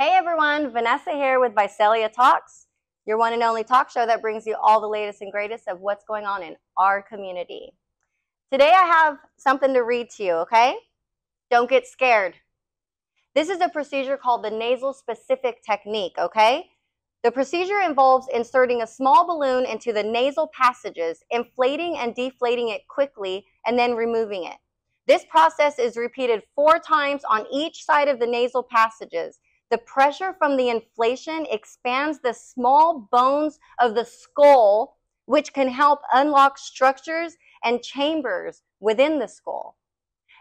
Hey everyone, Vanessa here with Visalia Talks, your one and only talk show that brings you all the latest and greatest of what's going on in our community. Today I have something to read to you, okay? Don't get scared. This is a procedure called the Nasal Specific Technique, okay? The procedure involves inserting a small balloon into the nasal passages, inflating and deflating it quickly, and then removing it. This process is repeated 4 times on each side of the nasal passages. The pressure from the inflation expands the small bones of the skull, which can help unlock structures and chambers within the skull.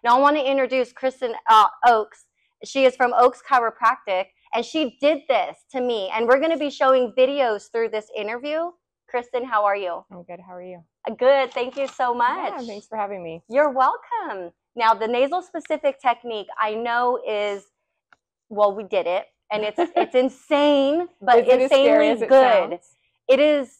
Now I want to introduce Kristin Ochs. She is from Ochs Chiropractic, and she did this to me. And we're going to be showing videos through this interview. Kristin, how are you? I'm good. How are you? Good. Thank you so much. Yeah, thanks for having me. You're welcome. Now, the Nasal Specific Technique I know is, well, we did it, and it's insane, but insanely good. It is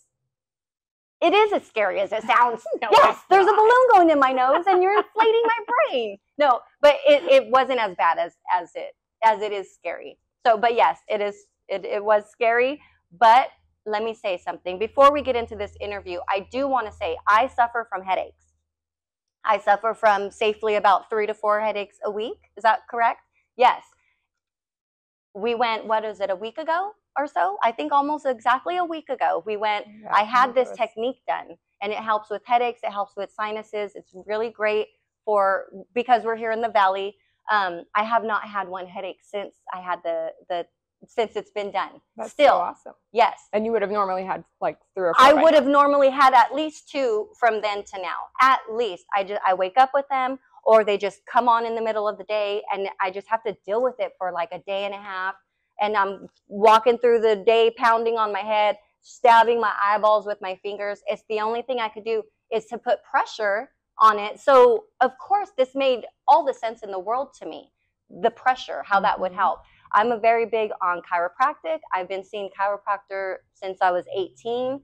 as scary as it sounds. No, yes, there's a balloon going in my nose, and you're inflating my brain. No, but it wasn't as bad as it is scary. So, but yes, it was scary. But let me say something before we get into this interview. I do want to say I suffer from headaches. I suffer from safely about 3 to 4 headaches a week. Is that correct? Yes. We went, what is it, a week ago or so? I think almost exactly a week ago. We went, yeah, I had this technique done, and it helps with headaches. It helps with sinuses. It's really great because we're here in the Valley. I have not had one headache since I had since it's been done. That's still so awesome. Yes. And you would have normally had like 3 or 4. I would have normally had at least 2 from then to now. At least. I wake up with them, or they just come on in the middle of the day, and I just have to deal with it for like a day and a half. And I'm walking through the day pounding on my head, stabbing my eyeballs with my fingers. It's the only thing I could do is to put pressure on it. So of course this made all the sense in the world to me, the pressure, how that would help. I'm a very big on chiropractic. I've been seeing chiropractor since I was 18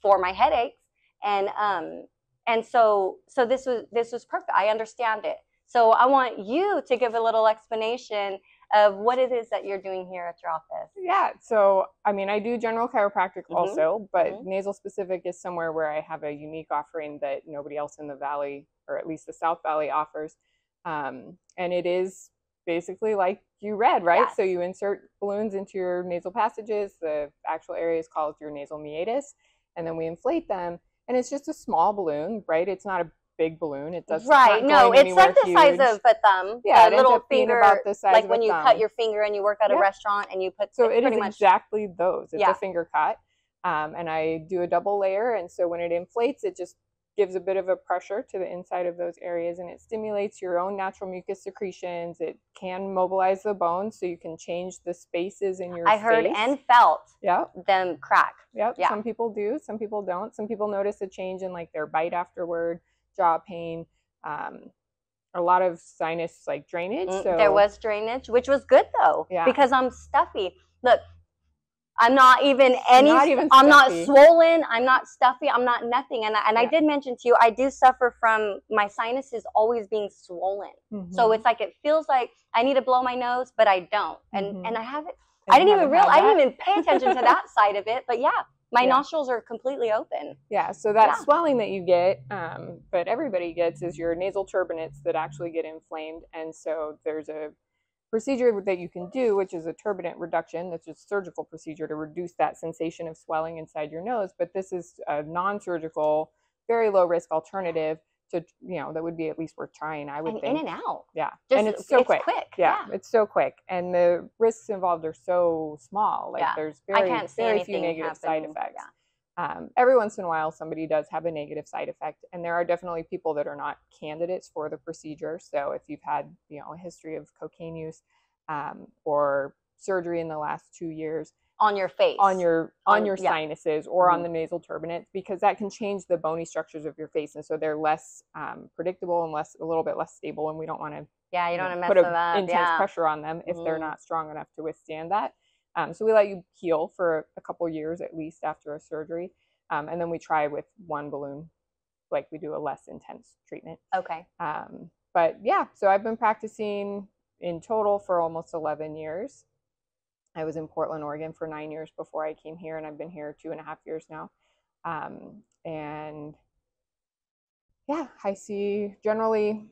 for my headaches. And so this was perfect. I understand it. So I want you to give a little explanation of what it is that you're doing here at your office. Yeah. So, I mean, I do general chiropractic also, but nasal specific is somewhere where I have a unique offering that nobody else in the Valley, or at least the South Valley, offers. And it is basically like you read, right? Yes. So you insert balloons into your nasal passages. The actual area is called your nasal meatus, and then we inflate them. And it's just a small balloon, right? It's not a big balloon. It does right. No, it's like the size of a thumb. Yeah, a little finger, about the size like of when a you thumb. cut your finger and you work at a restaurant and you put. So it is exactly those. It's a finger cut, and I do a double layer, and so when it inflates, it just gives a bit of a pressure to the inside of those areas, and it stimulates your own natural mucus secretions. It can mobilize the bones, so you can change the spaces in your face. I heard and felt them crack. Yep. Yeah. Some people do, some people don't. Some people notice a change in like their bite afterward, jaw pain, a lot of sinus like drainage. So there was drainage, which was good though, because I'm stuffy. Look, I'm not even I'm not swollen, I'm not stuffy, I'm not nothing. And I did mention to you, I do suffer from my sinuses always being swollen. So it's like, it feels like I need to blow my nose, but I don't. And I haven't, I didn't even pay attention to that side of it, but my nostrils are completely open. Yeah, so that swelling that you get, but everybody gets, is your nasal turbinates that actually get inflamed. And so there's a procedure that you can do, which is a turbinate reduction. That's just a surgical procedure to reduce that sensation of swelling inside your nose. But this is a non-surgical, very low risk alternative to, that would be at least worth trying, I would think. In and out. Yeah. And it's so quick. Yeah, it's so quick. And the risks involved are so small. Like there's very few negative side effects. Yeah. Every once in a while, somebody does have a negative side effect, and there are definitely people that are not candidates for the procedure. So if you've had, a history of cocaine use, or surgery in the last 2 years, on your face, on your sinuses, or on the nasal turbinates, because that can change the bony structures of your face, and so they're less predictable and a little bit less stable, and we don't want to you don't want to mess put them up. Intense pressure on them if they're not strong enough to withstand that. So we let you heal for a couple years at least after a surgery. And then we try with one balloon, like we do a less intense treatment. Okay. But yeah, so I've been practicing in total for almost 11 years. I was in Portland, Oregon for 9 years before I came here, and I've been here 2.5 years now. And yeah, I see generally,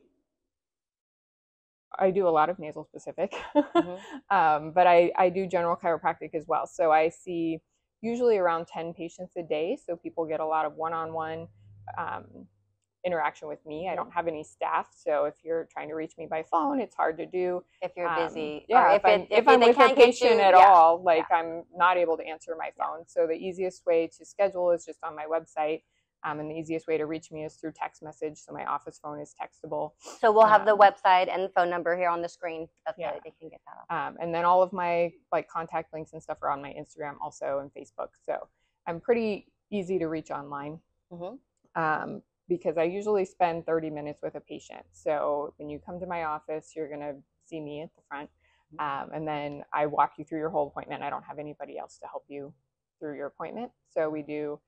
I do a lot of nasal specific, but I do general chiropractic as well. So I see usually around 10 patients a day. So people get a lot of one-on-one interaction with me. I don't have any staff, so if you're trying to reach me by phone, it's hard to do. If you're busy, yeah. If I'm with a patient at all, like I'm not able to answer my phone. So the easiest way to schedule is just on my website, and the easiest way to reach me is through text message. So my office phone is textable. So we'll have the website and the phone number here on the screen. They can get that off. And then all of my like contact links and stuff are on my Instagram also and Facebook. So I'm pretty easy to reach online. Because I usually spend 30 minutes with a patient. So when you come to my office, you're going to see me at the front. And then I walk you through your whole appointment. I don't have anybody else to help you through your appointment. So we do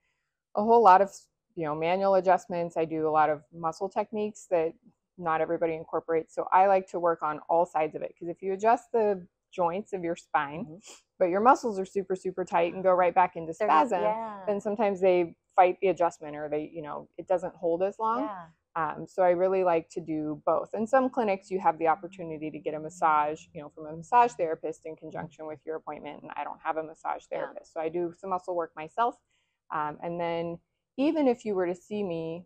a whole lot of, manual adjustments. I do a lot of muscle techniques that not everybody incorporates. So I like to work on all sides of it. Because if you adjust the joints of your spine, but your muscles are super, super tight and go right back into spasm, then sometimes they fight the adjustment, or they, it doesn't hold as long. So I really like to do both. In some clinics, you have the opportunity to get a massage, from a massage therapist in conjunction with your appointment. And I don't have a massage therapist. So I do some muscle work myself. And then even if you were to see me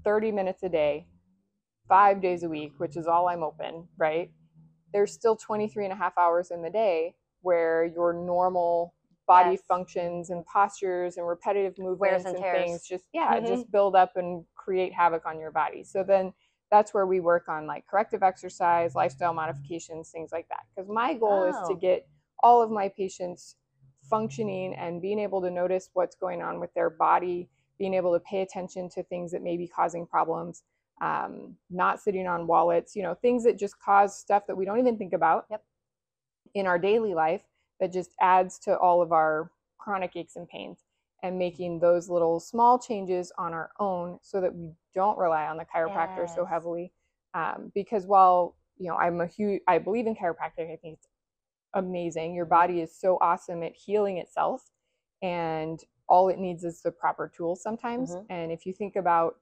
30 minutes a day, 5 days a week, which is all I'm open, right? There's still 23.5 hours in the day where your normal body functions and postures and repetitive movements and things just just build up and create havoc on your body. So then that's where we work on like corrective exercise, lifestyle modifications, things like that. Because my goal is to get all of my patients functioning and being able to notice what's going on with their body, being able to pay attention to things that may be causing problems, not sitting on wallets, things that just cause stuff that we don't even think about in our daily life, that just adds to all of our chronic aches and pains, and making those little small changes on our own so that we don't rely on the chiropractor so heavily. Because while, I believe in chiropractic, I think it's amazing. Your body is so awesome at healing itself, and all it needs is the proper tools sometimes. And if you think about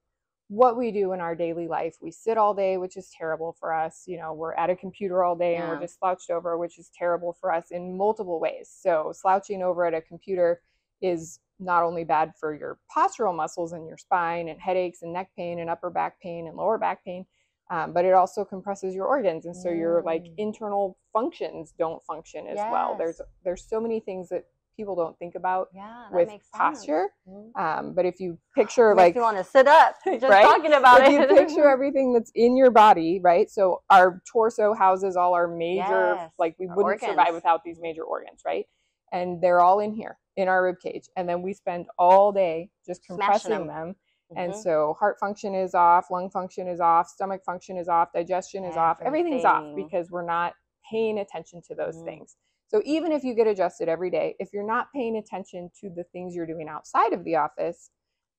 what we do in our daily life, we sit all day, which is terrible for us. We're at a computer all day and we're just slouched over, which is terrible for us in multiple ways. So slouching over at a computer is not only bad for your postural muscles and your spine and headaches and neck pain and upper back pain and lower back pain, but it also compresses your organs. And so your like internal functions don't function as well. There's so many things that people don't think about with posture. But if you picture like, you want to sit up just talking about it. If you picture everything that's in your body, right? So our torso houses all our major, like we wouldn't survive without these major organs, right? And they're all in here in our rib cage. And then we spend all day just compressing them. And so heart function is off, lung function is off, stomach function is off, digestion is off, everything's off because we're not paying attention to those things. So even if you get adjusted every day, if you're not paying attention to the things you're doing outside of the office,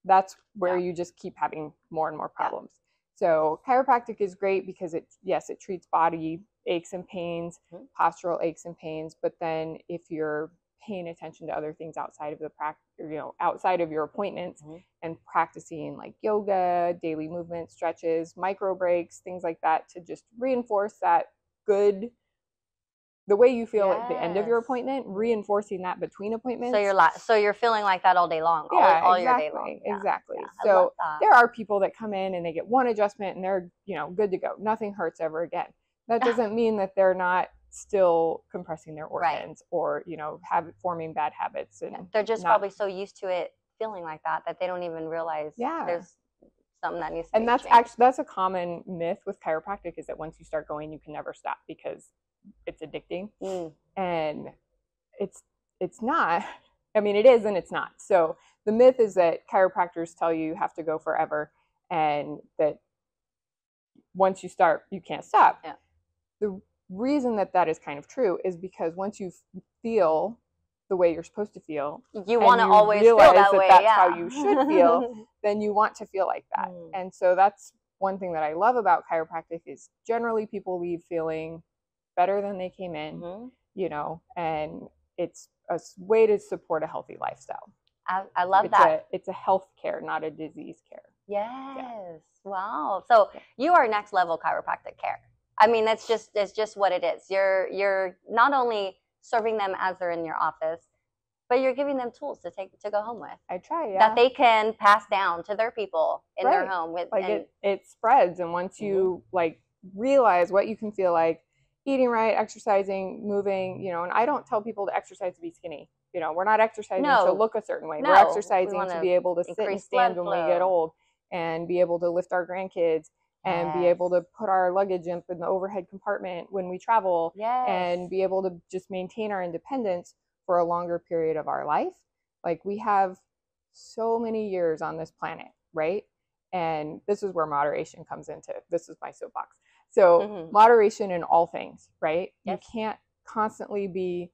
that's where you just keep having more and more problems. So chiropractic is great because it treats body aches and pains, postural aches and pains. But then if you're paying attention to other things outside of the outside of your appointments and practicing like yoga, daily movement, stretches, micro breaks, things like that to just reinforce that good, the way you feel at the end of your appointment, reinforcing that between appointments. So you're feeling like that all day long, all your day long. Exactly. So there are people that come in and they get one adjustment and they're, good to go. Nothing hurts ever again. That doesn't mean that they're not still compressing their organs or, forming bad habits. And they're just probably so used to it feeling like that they don't even realize there's something that needs to be changed. That's a common myth with chiropractic, is that once you start going, you can never stop because it's addicting. And it's not. I mean, it is and it's not. So the myth is that chiropractors tell you have to go forever and that once you start, you can't stop. The reason that is kind of true is because once you feel the way you're supposed to feel, you want to always feel that way. That's how you should feel. Then you want to feel like that. And so that's one thing that I love about chiropractic is generally people leave feeling better than they came in. you know, and it's a way to support a healthy lifestyle. I love that. It's a health care, not a disease care. Yes. Yeah. Wow. So you are next level chiropractic care. I mean, it's just what it is. You're not only serving them as they're in your office, but you're giving them tools to go home with. I try, yeah. That they can pass down to their people in their home with. Like it spreads, and once you like realize what you can feel like eating right, exercising, moving, you know, and I don't tell people to exercise to be skinny. You know, we're not exercising to look a certain way. We're exercising to be able to sit and stand when we get old, and be able to lift our grandkids, and be able to put our luggage in the overhead compartment when we travel, and be able to just maintain our independence for a longer period of our life. Like, we have so many years on this planet, right? And this is where moderation comes into. This is my soapbox. So moderation in all things, right? You can't constantly be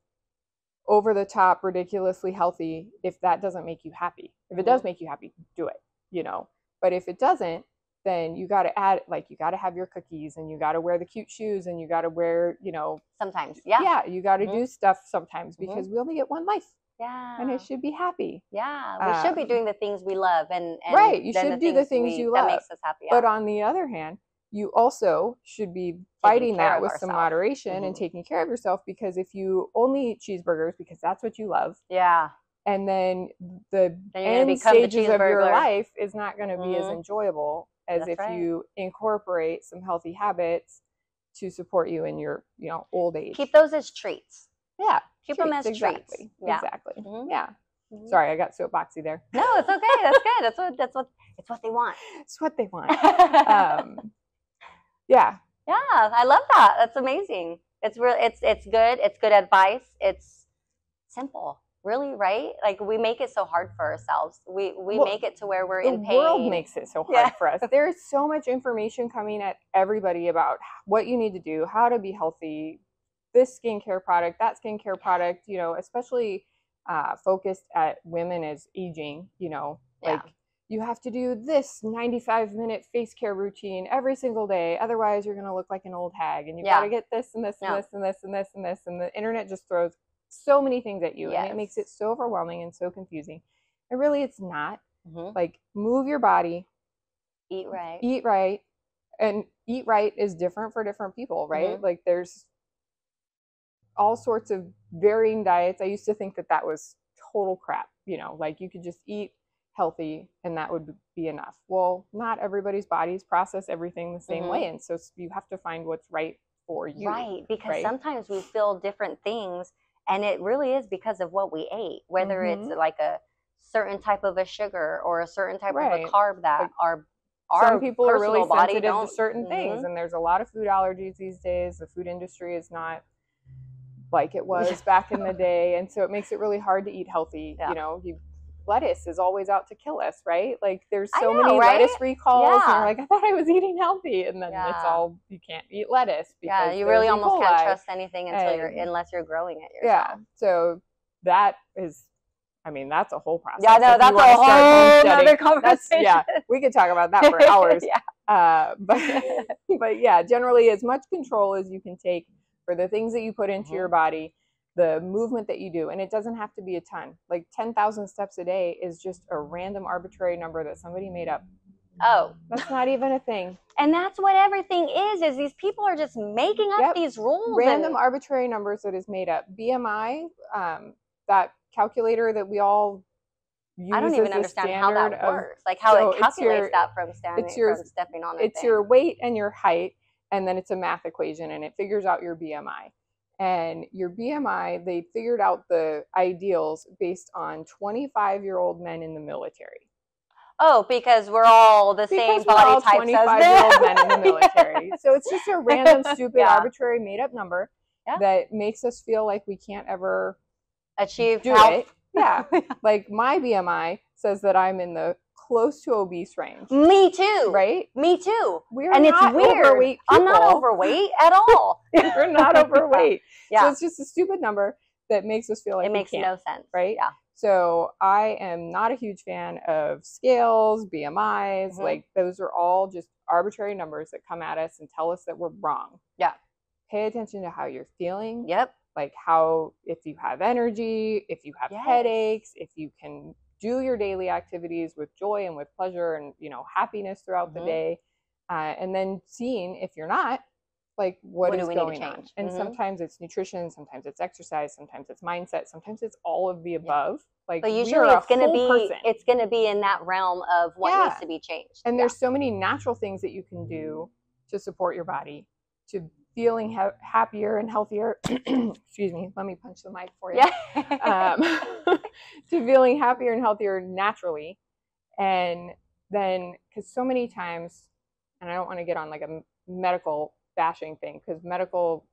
over the top, ridiculously healthy if that doesn't make you happy. If it does make you happy, do it, you know. But if it doesn't, then you got to add, like, you got to have your cookies, and you got to wear the cute shoes, and you got to wear, you know, sometimes, you got to do stuff sometimes, because we only get one life. And it should be happy. We should be doing the things we love, and right. You should do the things you love. That makes us happy. But on the other hand, you also should be fighting that with some moderation and taking care of yourself, because if you only eat cheeseburgers because that's what you love, and then the end stages of your life is not going to be as enjoyable as if you incorporate some healthy habits to support you in your, you know, old age. Keep those as treats. Keep them as treats. Exactly. Sorry, I got soapboxy there. No, it's okay. That's good. It's what they want. It's what they want. I love that. That's amazing. It's real. It's good. It's good advice. It's simple, really, right? Like, we make it so hard for ourselves. We make it to where we're in pain. The world makes it so hard for us. There's so much information coming at everybody about what you need to do, how to be healthy, this skincare product, that skincare product, you know, especially focused at women as aging, you know, like, you have to do this 95-minute face care routine every single day. Otherwise, you're going to look like an old hag. And you got to get this and this and this and this and this and this. And the internet just throws so many things at you. And it makes it so overwhelming and so confusing. And really, it's not. Like, move your body. Eat right. Eat right. And eat right is different for different people, right? Like, there's all sorts of varying diets. I used to think that was total crap. You know, like, you could just eat healthy and that would be enough. Well, not everybody's bodies process everything the same way, and so you have to find what's right for you. Right, because sometimes we feel different things, and it really is because of what we ate, whether it's like a certain type of a sugar or a certain type of a carb that like, our some people are really sensitive to certain things, and there's a lot of food allergies these days. The food industry is not like it was back in the day, and so it makes it really hard to eat healthy. You know, lettuce is always out to kill us, right? Like, there's so many lettuce recalls, and you're like, I thought I was eating healthy, and then it's all, you can't eat lettuce because you really almost can't trust anything unless you're growing it yourself. So that is, I mean, that's a whole process. Yeah, no, that's a whole other conversation. We could talk about that for hours. But yeah, generally, as much control as you can take for the things that you put into your body, the movement that you do, and it doesn't have to be a ton. Like, 10,000 steps a day is just a random arbitrary number that somebody made up. Oh, that's not even a thing. And that's what everything is these people are just making up these rules. Random arbitrary numbers that is made up. BMI, that calculator that we all use. I don't even understand how that works. Like, how it calculates that from stepping on it. It's your weight and your height, and then it's a math equation, and it figures out your BMI. And your BMI, they figured out the ideals based on 25-year-old men in the military. Oh, because we're all the same body types as 25-year-old men in the military. So it's just a random, stupid, arbitrary, made-up number that makes us feel like we can't ever achieve it. Yeah. Like, my BMI says that I'm in the close to obese range. Me too. Right? Me too. And it's weird. Overweight people. I'm not overweight at all. You're not overweight. So it's just a stupid number that makes us feel like it makes no sense. Right? Yeah. So I am not a huge fan of scales, BMIs. Like, those are all just arbitrary numbers that come at us and tell us that we're wrong. Yeah. Pay attention to how you're feeling. Yep. like how, if you have energy, if you have headaches, if you can do your daily activities with joy and with pleasure and, you know, happiness throughout the day. And then seeing if you're not, like what is going on. And sometimes it's nutrition, sometimes it's exercise, sometimes it's mindset, sometimes it's all of the above. Like, but usually it's going to be in that realm of what needs to be changed. And there's so many natural things that you can do to support your body, to feeling happier and healthier. Excuse me, let me punch the mic for you. To feeling happier and healthier naturally. And then, because so many times, and I don't want to get on like a medical bashing thing, because medical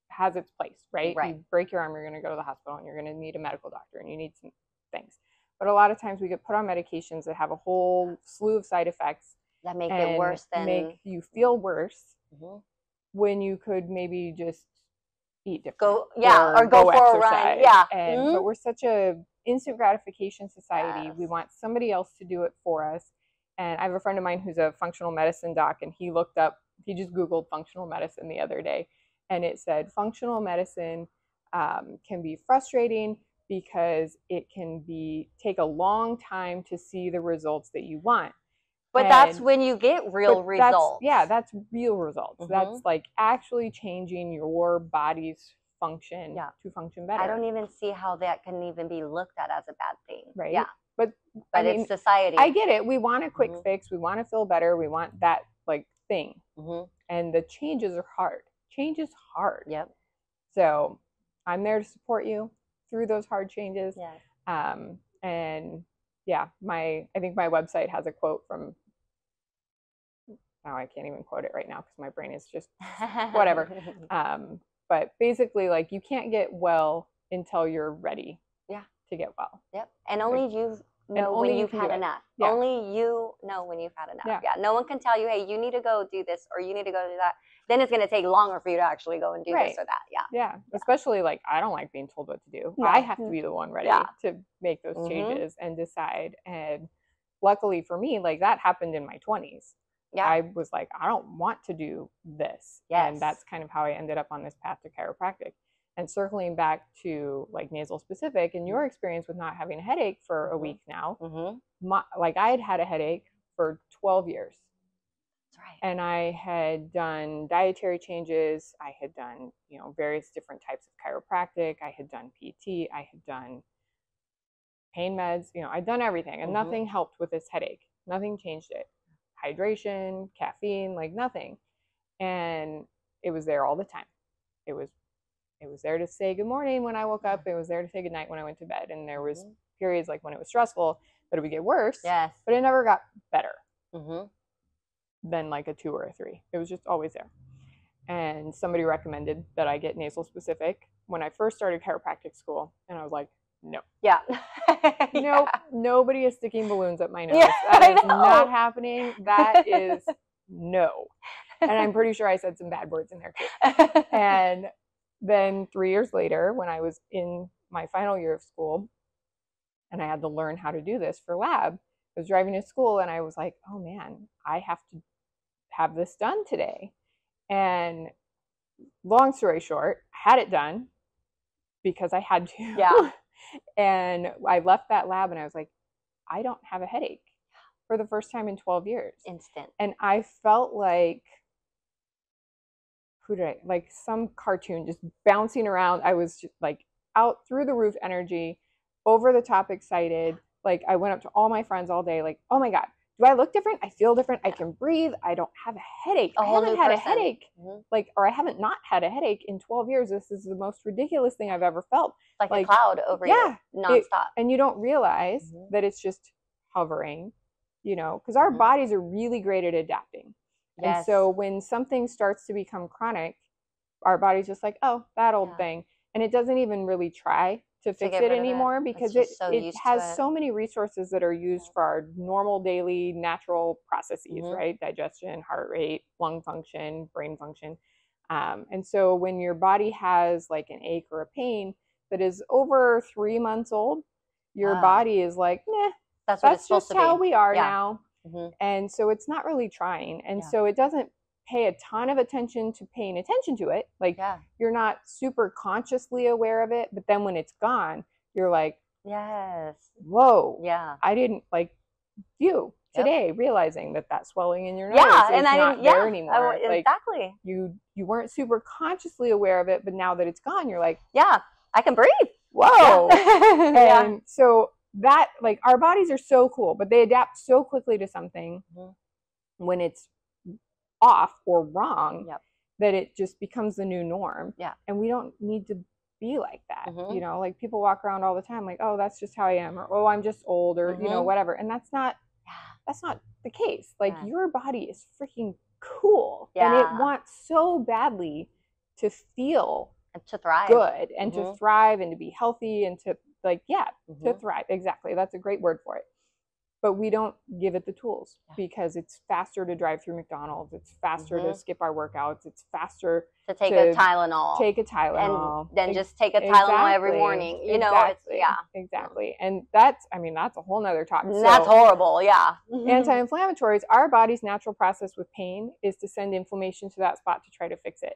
has its place, right? You break your arm, you're going to go to the hospital and you're going to need a medical doctor and you need some things. But a lot of times we get put on medications that have a whole slew of side effects that make it worse than make you feel worse when you could maybe just eat different. Or go for a run. And but we're such a instant gratification society. We want somebody else to do it for us. And I have a friend of mine who's a functional medicine doc, and he just Googled functional medicine the other day, and it said functional medicine can be frustrating because it can take a long time to see the results that you want. But that's when you get real results. That's real results. That's like actually changing your body's function to function better. I don't even see how that can even be looked at as a bad thing. Right. Yeah. But I mean, it's society. I get it. We want a quick fix. We want to feel better. We want that like thing. And the changes are hard. Change is hard. Yep. So I'm there to support you through those hard changes. And yeah, I think my website has a quote from, I can't even quote it right now because my brain is just whatever. But basically, like, you can't get well until you're ready to get well. Yep. And only you know when you've had enough. Only you know when you've had enough. No one can tell you, hey, you need to go do this or you need to go do that. Then it's going to take longer for you to actually go and do this or that. Especially, like, I don't like being told what to do. I have to be the one ready to make those changes and decide. And luckily for me, like, that happened in my 20s. I was like, I don't want to do this. And that's kind of how I ended up on this path to chiropractic. And circling back to like nasal specific and your experience with not having a headache for a week now, like I had a headache for 12 years. That's right. And I had done dietary changes. I had done, you know, various different types of chiropractic. I had done PT. I had done pain meds. You know, I'd done everything and nothing helped with this headache. Nothing changed it. Hydration, caffeine, like nothing. And it was there all the time. It was there to say good morning when I woke up. It was there to say good night when I went to bed. And there was periods like when it was stressful that it would get worse. Yes. But it never got better than like a 2 or a 3. It was just always there. And somebody recommended that I get nasal specific when I first started chiropractic school. And I was like, no. Yeah. Nope. Nobody is sticking balloons up my nose. That is not happening. That is no. And I'm pretty sure I said some bad words in there too. And then 3 years later, when I was in my final year of school and I had to learn how to do this for lab, I was driving to school and I was like, oh man, I have to have this done today. And long story short, I had it done because I had to. Yeah. And I left that lab and I was like, I don't have a headache for the first time in 12 years. Instant. And I felt like, like some cartoon just bouncing around. I was just like out through the roof energy, over the top excited. Like I went up to all my friends all day, like, oh my God, do I look different? I feel different. I can breathe. I don't have a headache. I haven't had a headache. Like, or I haven't not had a headache in 12 years. This is the most ridiculous thing I've ever felt. Like a cloud over you nonstop. And you don't realize that it's just hovering, you know, because our bodies are really great at adapting. And so when something starts to become chronic, our body's just like, oh, that old thing. And it doesn't even really try to fix it anymore because it has so many resources that are used for our normal daily natural processes, right? Digestion, heart rate, lung function, brain function. And so when your body has like an ache or a pain that is over 3 months old, your body is like, nah, that's just how we are now. And so it's not really trying. And so it doesn't pay a ton of attention to paying attention to it. Like you're not super consciously aware of it, but then when it's gone, you're like, yes, whoa, yeah, I didn't like you today realizing that swelling in your nose is not there anymore. Exactly. Like you weren't super consciously aware of it, but now that it's gone, you're like, yeah, I can breathe. Whoa. And so that, like, our bodies are so cool, but they adapt so quickly to something when it's off or wrong that it just becomes the new norm. Yeah. And we don't need to be like that. You know, like people walk around all the time like, oh, that's just how I am, or oh, I'm just old, or you know, whatever. And that's not the case. Like your body is freaking cool and it wants so badly to feel and to thrive good and to thrive and to be healthy and to like to thrive. Exactly, that's a great word for it. But we don't give it the tools because it's faster to drive through McDonald's, it's faster to skip our workouts, it's faster to take a Tylenol and then just take a Tylenol every morning, you know. It's exactly. And that's, I mean, that's a whole nother topic. That's horrible. Anti-inflammatories, our body's natural process with pain is to send inflammation to that spot to try to fix it.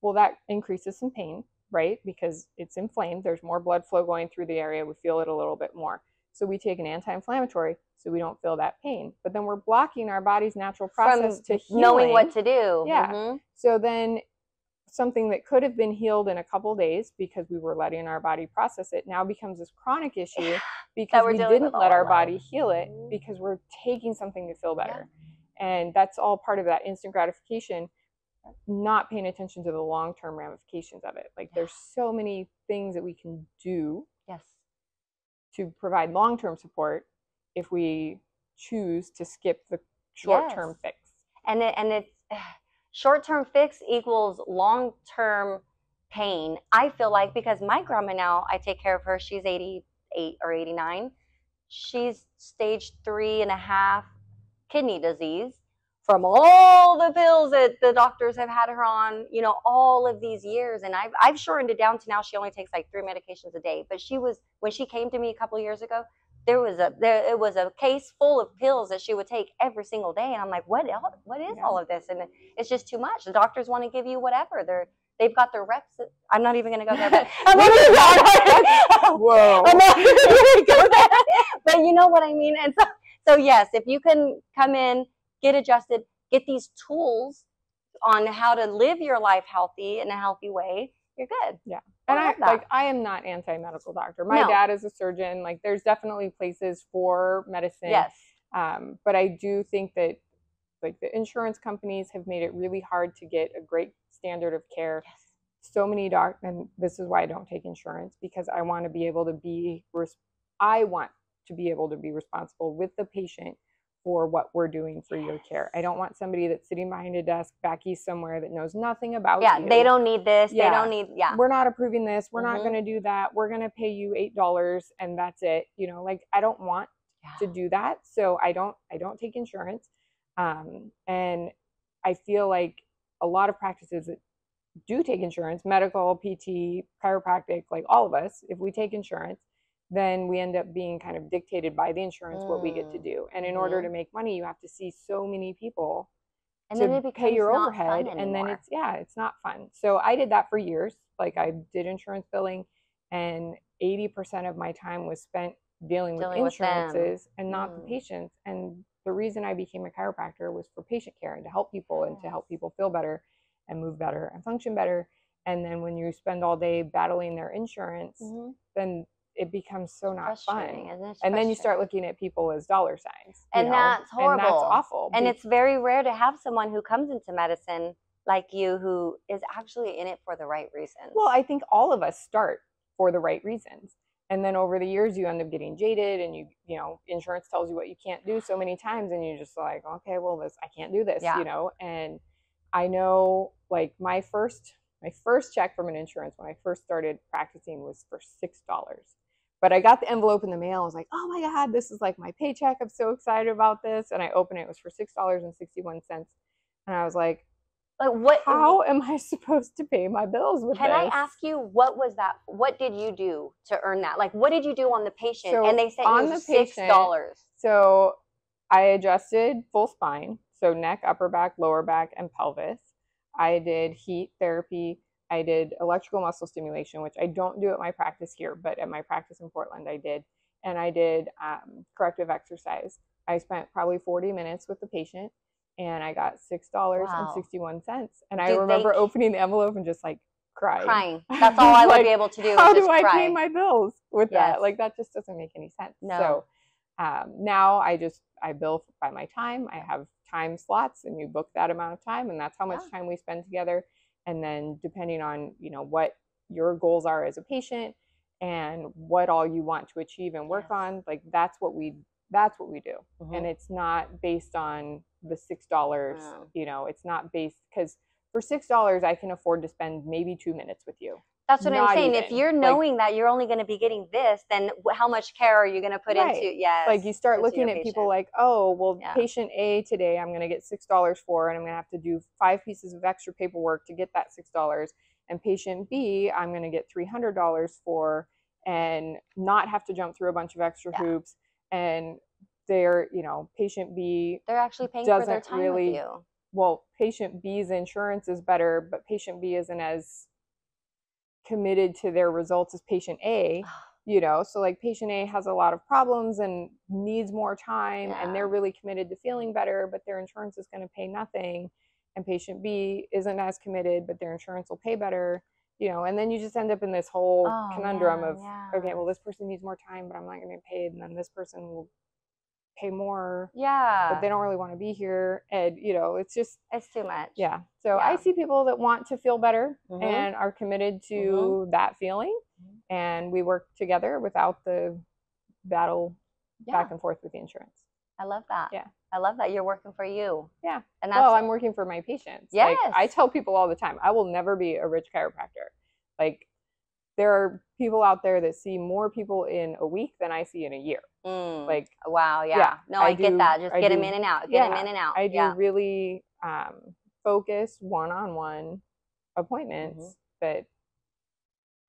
Well, that increases some pain, right? Because it's inflamed. There's more blood flow going through the area. We feel it a little bit more. So we take an anti-inflammatory so we don't feel that pain. But then we're blocking our body's natural process to healing. Knowing what to do. Yeah. So then something that could have been healed in a couple of days because we were letting our body process it now becomes this chronic issue because we didn't let our body heal it because we're taking something to feel better. And that's all part of that instant gratification, not paying attention to the long-term ramifications of it. Like there's so many things that we can do to provide long-term support if we choose to skip the short-term fix. And it's short-term fix equals long-term pain, I feel like, because my grandma now, I take care of her. She's 88 or 89. She's stage 3.5 kidney disease from all the pills that the doctors have had her on, you know, all of these years. And I've shortened it down to now she only takes like 3 medications a day. But she was, when she came to me a couple of years ago, it was a case full of pills that she would take every single day. And I'm like, what is all of this? And it's just too much. The doctors want to give you whatever. They've got their reps. I'm not even going to go there. But I'm not even going to go there. But you know what I mean? And so yes, if you can come in, get adjusted, get these tools on how to live your life healthy in a healthy way, you're good. Yeah. And I am not anti-medical doctor. My dad is a surgeon. Like there's definitely places for medicine. Yes. But I do think that like the insurance companies have made it really hard to get a great standard of care. Yes. So many doctors, and this is why I don't take insurance, because I want to be able to be responsible with the patient for what we're doing for your care. I don't want somebody that's sitting behind a desk back east somewhere that knows nothing about you. Yeah, they don't need this. They don't need, we're not approving this. We're not going to do that. We're going to pay you $8 and that's it. You know, like I don't want to do that. So I don't take insurance. And I feel like a lot of practices that do take insurance, medical, PT, chiropractic, like all of us, if we take insurance, then we end up being kind of dictated by the insurance what we get to do. And in order to make money, you have to see so many people and to then pay your overhead. And then it's not fun. So I did that for years. Like I did insurance billing, and 80% of my time was spent dealing with insurances and not the patients. And the reason I became a chiropractor was for patient care and to help people and to help people feel better and move better and function better. And then when you spend all day battling their insurance, then it becomes so not fun. And then you start looking at people as dollar signs. And that's horrible. And that's awful. And it's very rare to have someone who comes into medicine like you who is actually in it for the right reasons. Well, I think all of us start for the right reasons. And then over the years, you end up getting jaded and you know, insurance tells you what you can't do so many times. And you're just like, okay, well, I can't do this, you know? And I know like my first check from an insurance when I first started practicing was for $6. But I got the envelope in the mail. I was like, oh my God, this is like my paycheck. I'm so excited about this. And I opened it. It was for $6.61. And I was like, how am I supposed to pay my bills with this? Can I ask you, what was that? What did you do to earn that? Like, what did you do on the patient? And they sent you $6. So I adjusted full spine, so neck, upper back, lower back, and pelvis. I did heat therapy. I did electrical muscle stimulation, which I don't do at my practice here, but at my practice in Portland I did. And I did corrective exercise. I spent probably 40 minutes with the patient, and I got $6.61. And I remember opening the envelope and just like crying. That's all I would be able to do. How do I pay my bills with that? Like, that just doesn't make any sense. No. So now I bill by my time. I have time slots, and you book that amount of time, and that's how much time we spend together. And then depending on, you know, what your goals are as a patient and what all you want to achieve and work on, like that's what we do. And it's not based on the $6, you know, it's not based, because for $6 I can afford to spend maybe 2 minutes with you. That's what I'm saying. If you're knowing that you're only going to be getting this, then how much care are you going to put into? Like you start looking at people like, oh, well, patient A today, I'm going to get $6 for, and I'm going to have to do 5 pieces of extra paperwork to get that $6. And patient B, I'm going to get $300 for, and not have to jump through a bunch of extra hoops. And they're, you know, patient B, they're actually paying for their time with you. Well, patient B's insurance is better, but patient B isn't as committed to their results as patient A, you know, so like patient A has a lot of problems and needs more time, and they're really committed to feeling better, but their insurance is going to pay nothing. And patient B isn't as committed, but their insurance will pay better, you know, and then you just end up in this whole conundrum of, okay, well, this person needs more time, but I'm not going to get paid. And then this person will pay more, but they don't really want to be here, and you know, it's too much. So I see people that want to feel better and are committed to that feeling, and we work together without the battle back and forth with the insurance. I love that. I love that you're working for you. And that's, well, I'm working for my patients. Like, I tell people all the time, I will never be a rich chiropractor. Like, there are people out there that see more people in a week than I see in a year. Like, wow, no, I get that. Just get them in and out. Get them in and out. I do really focused one-on-one appointments that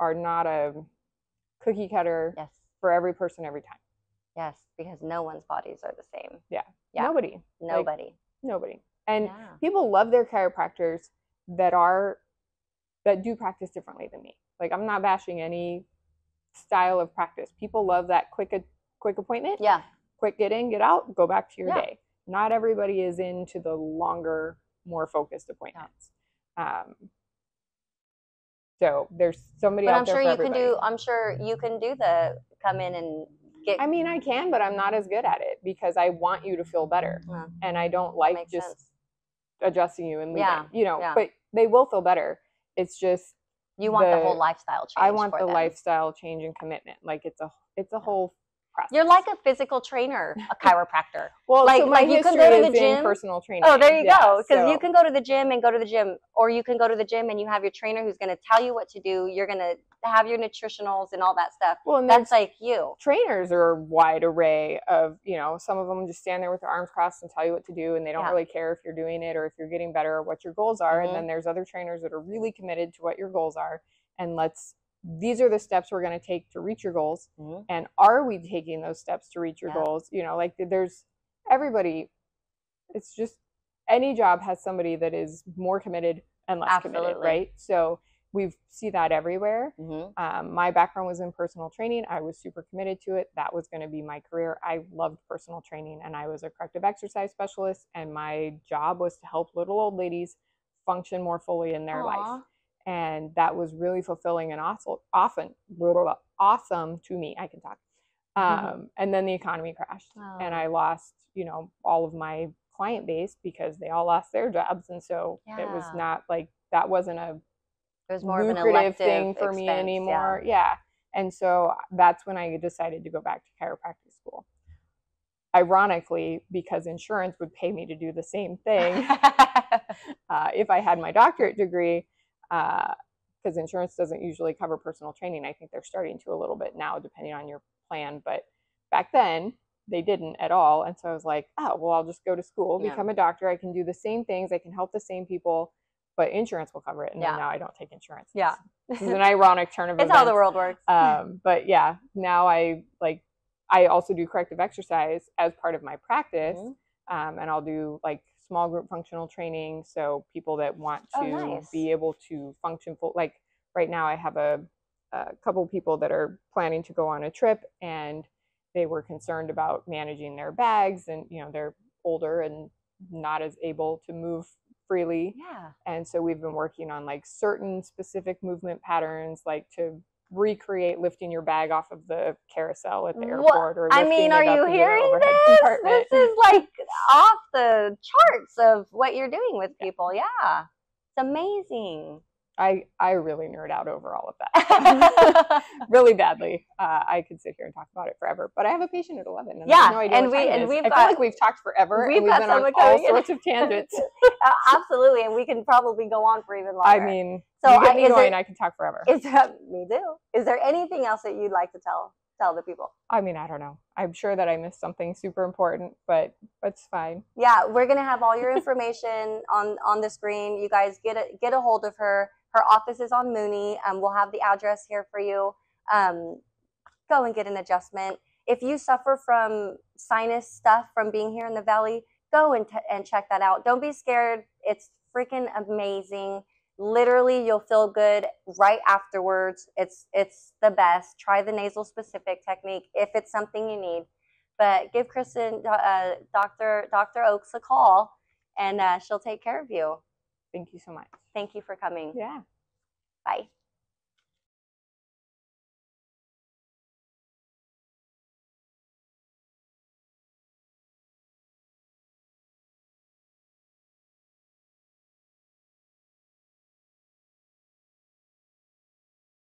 are not a cookie cutter for every person every time. Because no one's bodies are the same. Nobody. Nobody. And people love their chiropractors that do practice differently than me. Like, I'm not bashing any style of practice. People love that quick appointment. Quick get in, get out, go back to your day. Not everybody is into the longer, more focused appointments. So there's somebody out there for everybody. I'm sure you can do the come in and get. I mean, I can, but I'm not as good at it because I want you to feel better, and I don't like just adjusting you and leaving. You know, but they will feel better. It's just you want the whole lifestyle change. I want the lifestyle change and commitment. Like, it's a whole process. You're like a physical trainer, a chiropractor. Well, like, so my you can go to the gym. Personal training. Oh, there you go. Because you can go to the gym, or you can go to the gym and you have your trainer who's going to tell you what to do. You're going to have your nutritionals and all that stuff. Well, and that's like you. Trainers are a wide array of, you know, some of them just stand there with their arms crossed and tell you what to do, and they don't really care if you're doing it or if you're getting better or what your goals are. And then there's other trainers that are really committed to what your goals are, and these are the steps we're going to take to reach your goals. And are we taking those steps to reach your goals? You know, like, there's everybody. It's just any job has somebody that is more committed and less committed, right? So we see that everywhere. My background was in personal training. I was super committed to it. That was going to be my career. I loved personal training, and I was a corrective exercise specialist, and my job was to help little old ladies function more fully in their life. And that was really fulfilling and awesome to me. I can talk. And then the economy crashed, and I lost, you know, all of my client base because they all lost their jobs. And so it was not like, that wasn't a more lucrative thing for me anymore. And so that's when I decided to go back to chiropractic school. Ironically, because insurance would pay me to do the same thing if I had my doctorate degree. Because insurance doesn't usually cover personal training. I think they're starting to a little bit now, depending on your plan. But back then, they didn't at all. And so I was like, oh, well, I'll just go to school, become a doctor. I can do the same things. I can help the same people, but insurance will cover it. And then now I don't take insurance. This is an ironic turn of events. It's how the world works. But yeah, now I I also do corrective exercise as part of my practice. And I'll do like small group functional training. So people that want to be able to function full, like right now I have a couple of people that are planning to go on a trip, and they were concerned about managing their bags, and you know, they're older and not as able to move freely. Yeah. And so we've been working on like certain specific movement patterns, like to recreate lifting your bag off of the carousel at the airport. Or I mean, are you hearing this? This is like off the charts of what you're doing with people. Yeah. It's amazing. I really nerd out over all of that. Really badly. I could sit here and talk about it forever, but I have a patient at 11. And I have no idea what time it is. I feel like we've talked forever, and we've been on all sorts of tangents. Absolutely, and we can probably go on for even longer. I mean, so you get me going, I can talk forever. Me too. Is there anything else that you'd like to tell the people? I mean, I don't know. I'm sure that I missed something super important, but it's fine. Yeah, we're gonna have all your information on the screen. You guys get a hold of her. Her office is on Mooney. We'll have the address here for you. Go and get an adjustment. If you suffer from sinus stuff from being here in the Valley, go and check that out. Don't be scared. It's freaking amazing. Literally, you'll feel good right afterwards. It's the best. Try the nasal specific technique if it's something you need. But give Kristen, Dr. Ochs, a call, and she'll take care of you. Thank you so much. Thank you for coming. Yeah. Bye.